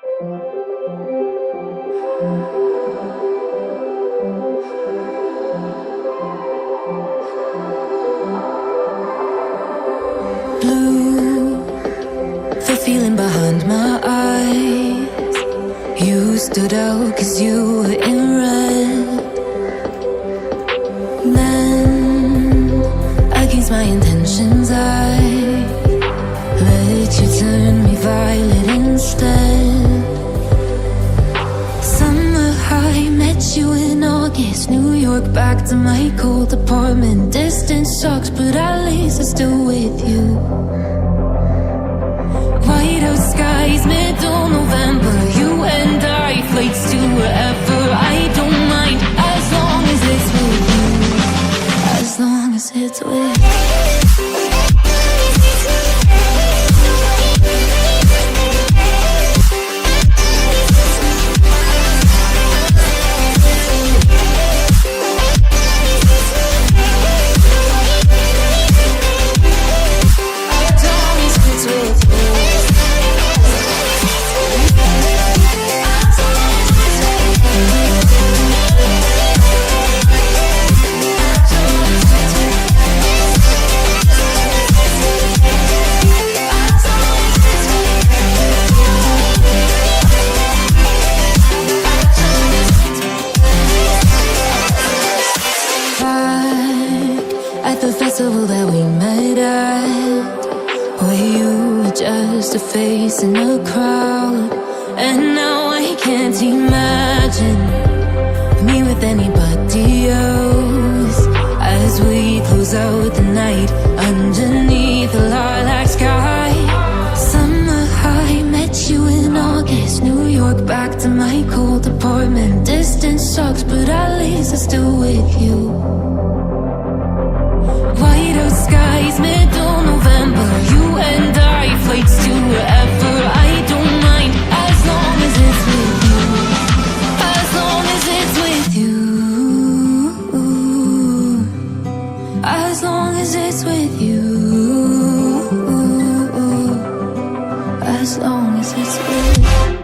Blue, the feeling behind my eyes. You stood out 'cause you were in red. Then, against my intentions, I let you turn me violet instead. Summer high, met you in August. New York, back to my cold apartment. Distance sucks, but at least I'm still with you. White out skies, middle November. You and I, flights to wherever. I don't mind, as long as it's with you. As long as it's with you. At the festival that we met at, where you were just a face in a crowd. And now I can't imagine me with anybody else, as we close out the night underneath the lilac sky. Summer high, met you in August. New York, back to my cold apartment. Distance sucks, but at least I'm still with you. White out skies, middle November. You and I, flights to wherever. I don't mind, as long as it's with you. As long as it's with you. As long as it's with you. As long as it's with you.